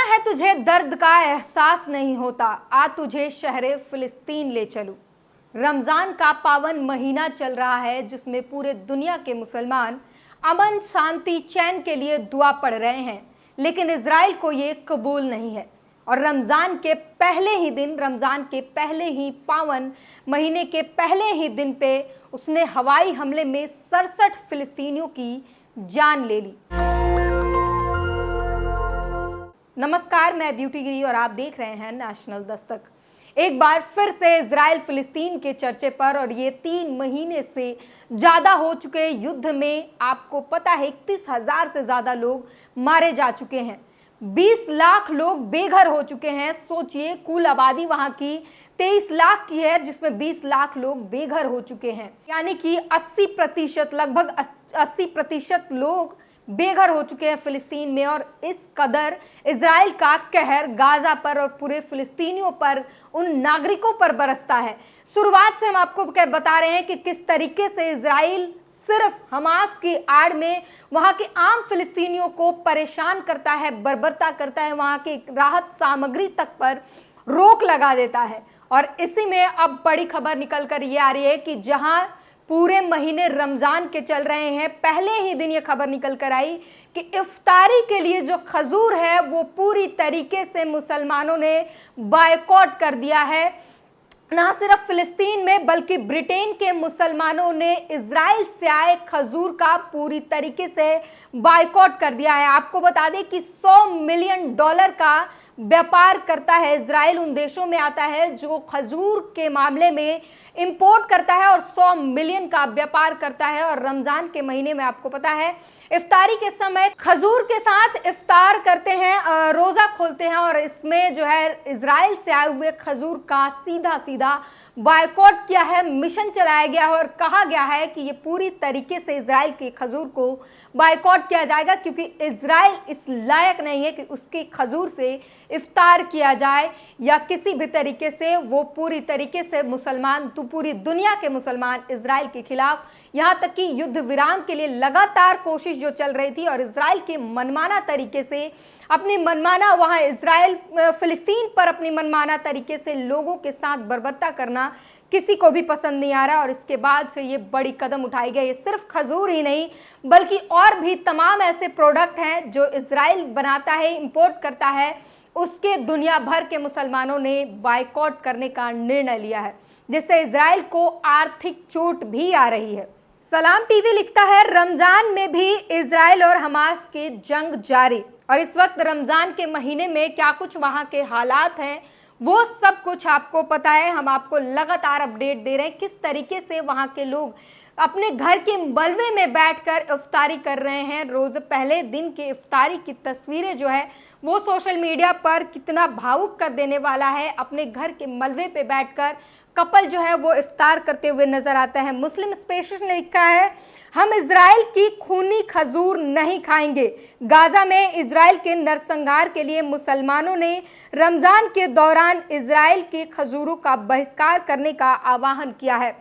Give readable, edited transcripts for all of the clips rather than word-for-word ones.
है तुझे दर्द का एहसास नहीं होता, आ तुझे शहरे फिलिस्तीन ले चलूं। रमजान का पावन महीना चल रहा है जिसमें पूरे दुनिया के मुसलमान अमन शांति चैन के लिए दुआ पढ़ रहे हैं, लेकिन इजराइल को ये कबूल नहीं है। और रमजान के पहले ही पावन महीने के पहले ही दिन पे उसने हवाई हमले में 67 फिलिस्तीनियों की जान ले ली। नमस्कार, मैं ब्यूटी गिरी और आप देख रहे हैं नेशनल दस्तक। एक बार फिर से इजराइल फिलिस्तीन के चर्चे पर, और ये 3 महीने से ज्यादा हो चुके युद्ध में आपको पता है 31,000 से ज्यादा लोग मारे जा चुके हैं। 20 लाख लोग बेघर हो चुके हैं। सोचिए, कुल आबादी वहां की 23 लाख की है, जिसमें 20 लाख लोग बेघर हो चुके हैं, यानी कि 80%, लगभग 80% लोग बेघर हो चुके हैं फिलिस्तीन में। और इस कदर इजराइल का कहर गाजा पर और पूरे फिलिस्तीनियों पर, उन नागरिकों पर बरसता है। शुरुआत से हम आपको बता रहे हैं कि किस तरीके से इजराइल सिर्फ हमास की आड़ में वहां के आम फिलिस्तीनियों को परेशान करता है, बर्बरता करता है, वहां की राहत सामग्री तक पर रोक लगा देता है। और इसी में अब बड़ी खबर निकल कर ये आ रही है कि जहां पूरे महीने रमजान के चल रहे हैं, पहले ही दिन ये खबर निकल कर आई कि इफ्तारी के लिए जो खजूर है वो पूरी तरीके से मुसलमानों ने बायकॉट कर दिया है। ना सिर्फ फिलिस्तीन में बल्कि ब्रिटेन के मुसलमानों ने इजराइल से आए खजूर का पूरी तरीके से बायकॉट कर दिया है। आपको बता दें कि $100 मिलियन का व्यापार करता है इजराइल, उन देशों में आता है जो खजूर के मामले में इंपोर्ट करता है, और 100 मिलियन का व्यापार करता है। और रमजान के महीने में आपको पता है इफ्तारी के समय खजूर के साथ इफ्तार करते हैं, रोजा खोलते हैं, और इसमें जो है इजराइल से आए हुए खजूर का सीधा बायकॉट किया है, मिशन चलाया गया है और कहा गया है कि ये पूरी तरीके से इजराइल के खजूर को बायकॉट किया जाएगा, क्योंकि इजराइल इस लायक नहीं है कि उसके खजूर से इफ्तार किया जाए, या किसी भी तरीके से वो पूरी तरीके से मुसलमान, तो पूरी दुनिया के मुसलमान इजराइल के खिलाफ, यहाँ तक कि युद्ध विराम के लिए लगातार कोशिश जो चल रही थी, और इजराइल के मनमाना तरीके से अपनी मनमाना वहाँ इजराइल फिलिस्तीन पर अपनी मनमाना तरीके से लोगों के साथ बर्बरता करना किसी को भी पसंद नहीं आ रहा। और इसके बाद से ये बड़ी कदम उठाई गई। सिर्फ खजूर ही नहीं बल्कि और भी तमाम ऐसे प्रोडक्ट हैं जो इजराइल बनाता है, इंपोर्ट करता है, उसके दुनिया भर के मुसलमानों ने बायकॉट करने का निर्णय लिया है, जिससे इजराइल को आर्थिक चोट भी आ रही है। सलाम टीवी लिखता है, रमजान में भी इजराइल और हमास की जंग जारी। और इस वक्त रमजान के महीने में क्या कुछ वहां के हालात हैं वो सब कुछ आपको पता है। हम आपको लगातार अपडेट दे रहे हैं किस तरीके से वहां के लोग अपने घर के मलबे में बैठकर इफ्तारी कर रहे हैं। रोज पहले दिन की इफ्तारी की तस्वीरें जो है वो सोशल मीडिया पर कितना भावुक कर देने वाला है। अपने घर के मलबे पे बैठकर कपल जो है वो इफ्तार करते हुए नजर आता है। मुस्लिम स्पेशलिस्ट ने लिखा है, हम इजराइल की खूनी खजूर नहीं खाएंगे। गाजा में इजराइल के नरसंहार के लिए मुसलमानों ने रमजान के दौरान इजराइल के खजूरों का बहिष्कार करने का आह्वान किया है।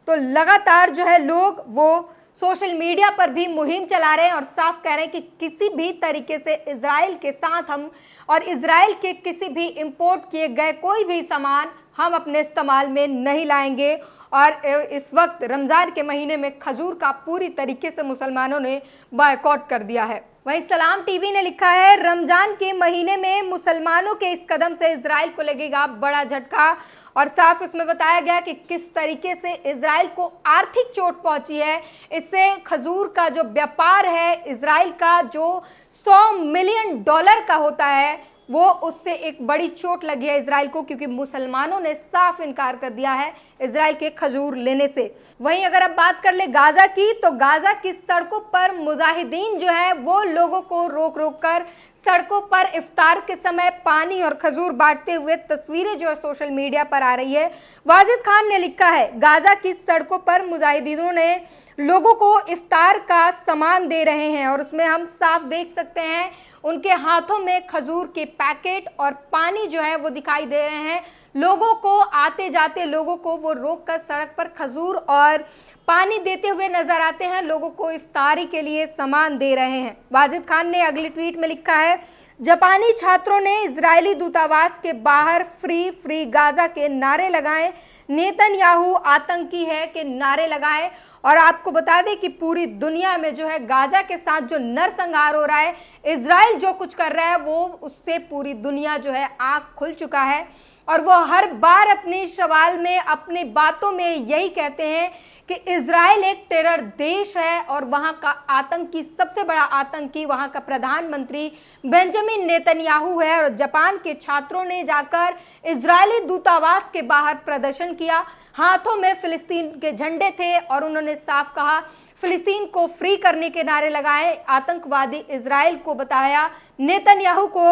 तो लगातार जो है लोग वो सोशल मीडिया पर भी मुहिम चला रहे हैं और साफ कह रहे हैं कि किसी भी तरीके से इजराइल के साथ हम, और इजराइल के किसी भी इंपोर्ट किए गए कोई भी सामान हम अपने इस्तेमाल में नहीं लाएंगे। और इस वक्त रमजान के महीने में खजूर का पूरी तरीके से मुसलमानों ने बायकॉट कर दिया है। वहीं सलाम टीवी ने लिखा है, रमजान के महीने में मुसलमानों के इस कदम से इजराइल को लगेगा बड़ा झटका। और साफ इसमें बताया गया कि किस तरीके से इजराइल को आर्थिक चोट पहुंची है। इससे खजूर का जो व्यापार है इजराइल का, जो $100 मिलियन का होता है, वो उससे एक बड़ी चोट लगी है इजराइल को, क्योंकि मुसलमानों ने साफ इनकार कर दिया है इजराइल के खजूर लेने से। वहीं अगर अब बात कर ले गाजा की, तो गाजा की सड़कों पर मुजाहिदीन जो है वो लोगों को रोक कर सड़कों पर इफ्तार के समय पानी और खजूर बांटते हुए तस्वीरें जो है सोशल मीडिया पर आ रही है। वाजिद खान ने लिखा है, गाजा की सड़कों पर मुजाहिदीनों ने लोगों को इफ्तार का सामान दे रहे हैं, और उसमें हम साफ देख सकते हैं उनके हाथों में खजूर के पैकेट और पानी जो है वो दिखाई दे रहे हैं। लोगों को, आते जाते लोगों को वो रोककर सड़क पर खजूर और पानी देते हुए नजर आते हैं, लोगों को इफ्तारी के लिए सामान दे रहे हैं। वाजिद खान ने अगली ट्वीट में लिखा है, जापानी छात्रों ने इजरायली दूतावास के बाहर फ्री फ्री गाजा के नारे लगाए। नेतन्याहू आतंकी है के नारे लगाए। और आपको बता दें कि पूरी दुनिया में जो है गाजा के साथ जो नरसंहार हो रहा है, इजराइल जो कुछ कर रहा है, वो उससे पूरी दुनिया जो है आंख खुल चुका है। और वो हर बार अपने सवाल में, अपनी बातों में यही कहते हैं कि इजराइल एक टेरर देश है और वहां का आतंकी, सबसे बड़ा आतंकी वहां का प्रधानमंत्री बेंजामिन नेतन्याहू है। और जापान के छात्रों ने जाकर इजरायली दूतावास के बाहर प्रदर्शन किया। हाथों में फिलिस्तीन के झंडे थे और उन्होंने साफ कहा, फिलिस्तीन को फ्री करने के नारे लगाए। आतंकवादी इजराइल को बताया, नेतन्याहू को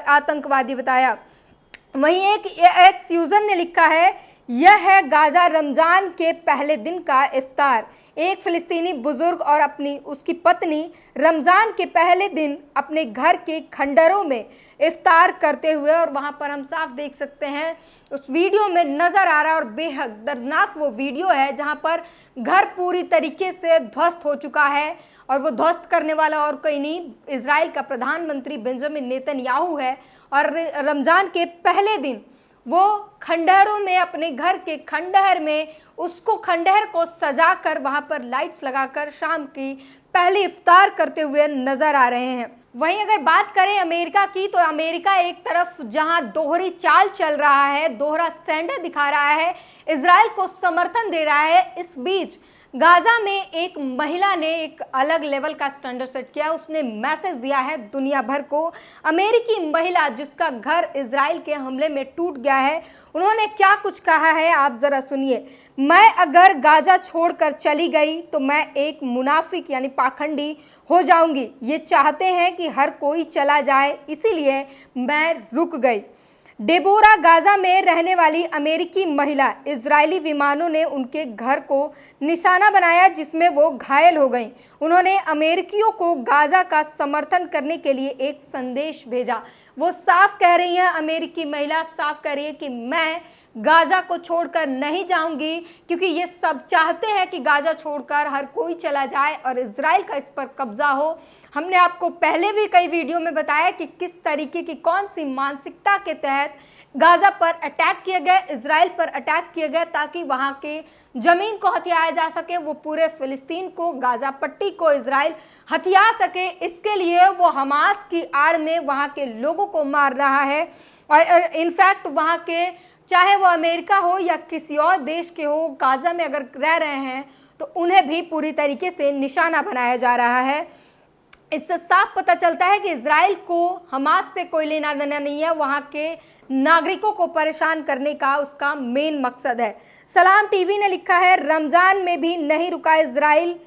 आतंकवादी बताया। वहीं एक एक्स यूजर ने लिखा है, यह है गाजा रमजान के पहले दिन का इफ्तार। एक फिलिस्तीनी बुजुर्ग और उसकी पत्नी रमजान के पहले दिन अपने घर के खंडरों में इफ्तार करते हुए, और वहां पर हम साफ देख सकते हैं उस वीडियो में नजर आ रहा है, और बेहद दर्दनाक वो वीडियो है जहां पर घर पूरी तरीके से ध्वस्त हो चुका है। और वो ध्वस्त करने वाला और कोई नहीं, इजराइल का प्रधानमंत्री बेंजामिन नेतन्याहू है। और रमजान के पहले दिन वो खंडहरों में, अपने घर के खंडहर में, उसको खंडहर को सजाकर वहां पर लाइट्स लगाकर शाम की पहली इफ्तार करते हुए नजर आ रहे हैं। वहीं अगर बात करें अमेरिका की, तो अमेरिका एक तरफ जहां दोहरी चाल चल रहा है, दोहरा स्टैंडर्ड दिखा रहा है, इजराइल को समर्थन दे रहा है, इस बीच गाजा में एक महिला ने एक अलग लेवल का स्टैंडर्ड सेट किया। उसने मैसेज दिया है दुनिया भर को। अमेरिकी महिला जिसका घर इजराइल के हमले में टूट गया है, उन्होंने क्या कुछ कहा है आप जरा सुनिए। मैं अगर गाजा छोड़कर चली गई तो मैं एक मुनाफिक यानी पाखंडी हो जाऊंगी। ये चाहते हैं कि हर कोई चला जाए, इसीलिए मैं रुक गई। डेबोरा गाजा में रहने वाली अमेरिकी महिला, इजरायली विमानों ने उनके घर को निशाना बनाया जिसमें वो घायल हो गईं। उन्होंने अमेरिकियों को गाजा का समर्थन करने के लिए एक संदेश भेजा। वो साफ कह रही है, अमेरिकी महिला साफ कह रही है कि मैं गाजा को छोड़कर नहीं जाऊंगी, क्योंकि ये सब चाहते हैं कि गाजा छोड़कर हर कोई चला जाए और इजराइल का इस पर कब्जा हो। हमने आपको पहले भी कई वीडियो में बताया कि किस तरीके की, कौन सी मानसिकता के तहत गाजा पर अटैक किया गया, इजराइल पर अटैक किया गया, ताकि वहां के जमीन को हथियाया जा सके, वो पूरे फिलिस्तीन को, गाजा पट्टी को इजराइल हथिया सके। इसके लिए वो हमास की आड़ में वहां के लोगों को मार रहा है। और इनफैक्ट वहां के, चाहे वो अमेरिका हो या किसी और देश के हो, गाजा में अगर रह रहे हैं तो उन्हें भी पूरी तरीके से निशाना बनाया जा रहा है। इससे साफ पता चलता है कि इजराइल को हमास से कोई लेना देना नहीं है, वहां के नागरिकों को परेशान करने का उसका मेन मकसद है। सलाम टीवी ने लिखा है, रमजान में भी नहीं रुका इजराइल,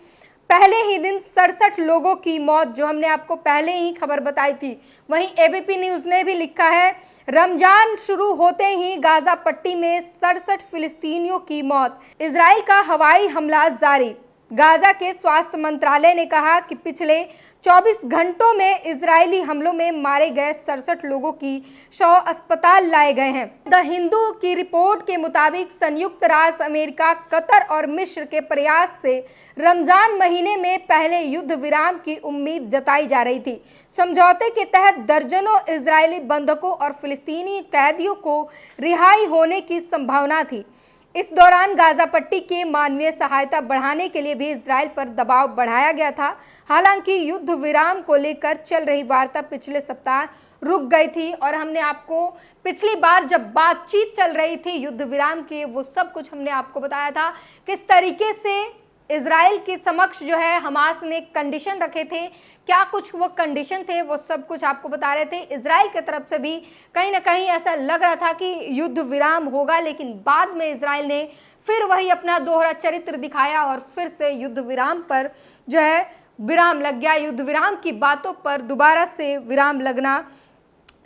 पहले ही दिन 67 लोगों की मौत, जो हमने आपको पहले ही खबर बताई थी। वहीं एबीपी न्यूज ने भी लिखा है, रमजान शुरू होते ही गाजा पट्टी में 67 फिलिस्तीनियों की मौत, इजराइल का हवाई हमला जारी। गाजा के स्वास्थ्य मंत्रालय ने कहा कि पिछले 24 घंटों में इजरायली हमलों में मारे गए 67 लोगों की शव अस्पताल लाए गए हैं। द हिंदू की रिपोर्ट के मुताबिक संयुक्त राष्ट्र अमेरिका, कतर और मिस्र के प्रयास से रमजान महीने में पहले युद्ध विराम की उम्मीद जताई जा रही थी। समझौते के तहत दर्जनों इजरायली बंधकों और फिलिस्तीनी कैदियों को रिहाई होने की संभावना थी। इस दौरान गाजा पट्टी के मानवीय सहायता बढ़ाने के लिए भी इजराइल पर दबाव बढ़ाया गया था। हालांकि युद्ध विराम को लेकर चल रही वार्ता पिछले सप्ताह रुक गई थी, और हमने आपको पिछली बार जब बातचीत चल रही थी युद्ध विराम की, वो सब कुछ हमने आपको बताया था किस तरीके से इजराइल के समक्ष जो है हमास ने कंडीशन रखे थे, क्या कुछ वो कंडीशन थे, वो सब कुछ आपको बता रहे थे। इजराइल की तरफ से भी कहीं ना कहीं ऐसा लग रहा था कि युद्ध विराम होगा, लेकिन बाद में इजराइल ने फिर वही अपना दोहरा चरित्र दिखाया और फिर से युद्ध विराम पर जो है विराम लग गया। युद्ध विराम की बातों पर दोबारा से विराम लगना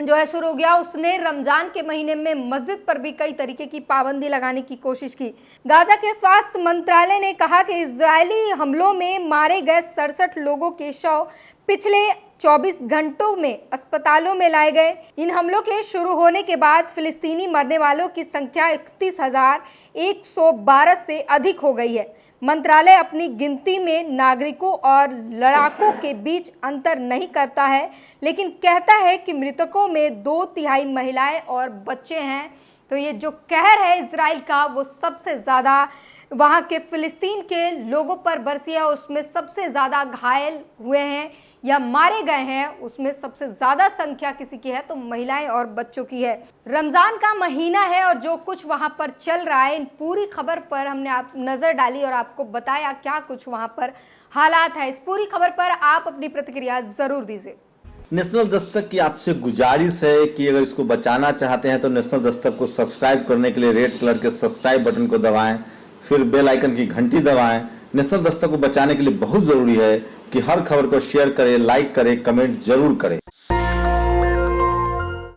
जो है शुरू हो गया। उसने रमजान के महीने में मस्जिद पर भी कई तरीके की पाबंदी लगाने की कोशिश की। गाजा के स्वास्थ्य मंत्रालय ने कहा कि इजरायली हमलों में मारे गए 67 लोगों के शव पिछले 24 घंटों में अस्पतालों में लाए गए। इन हमलों के शुरू होने के बाद फिलिस्तीनी मरने वालों की संख्या 31,112 से अधिक हो गई है। मंत्रालय अपनी गिनती में नागरिकों और लड़ाकों के बीच अंतर नहीं करता है, लेकिन कहता है कि मृतकों में 2/3 महिलाएं और बच्चे हैं। तो ये जो कहर है इजराइल का, वो सबसे ज़्यादा वहाँ के फिलिस्तीन के लोगों पर बरसी है। उसमें सबसे ज़्यादा घायल हुए हैं या मारे गए हैं, उसमें सबसे ज़्यादा संख्या किसी की है तो महिलाएं और बच्चों की है। रमज़ान का महीना है और जो कुछ वहाँ पर चल रहा है, इन पूरी खबर पर हमने आप नज़र डाली और आपको बताया क्या कुछ वहाँ पर हालात है। इस पूरी खबर पर आप अपनी प्रतिक्रिया ज़रूर दीजिए। नेशनल दस्तक की आपसे गुजारिश है कि अगर इसको बचाना चाहते हैं तो नेशनल दस्तक को सब्सक्राइब करने के लिए रेड कलर के सब्सक्राइब बटन को दबाएं, फिर बेल आइकन की घंटी दबाएं। नेशनल दस्तक को बचाने के लिए बहुत जरूरी है कि हर खबर को शेयर करें, लाइक करें, कमेंट जरूर करें।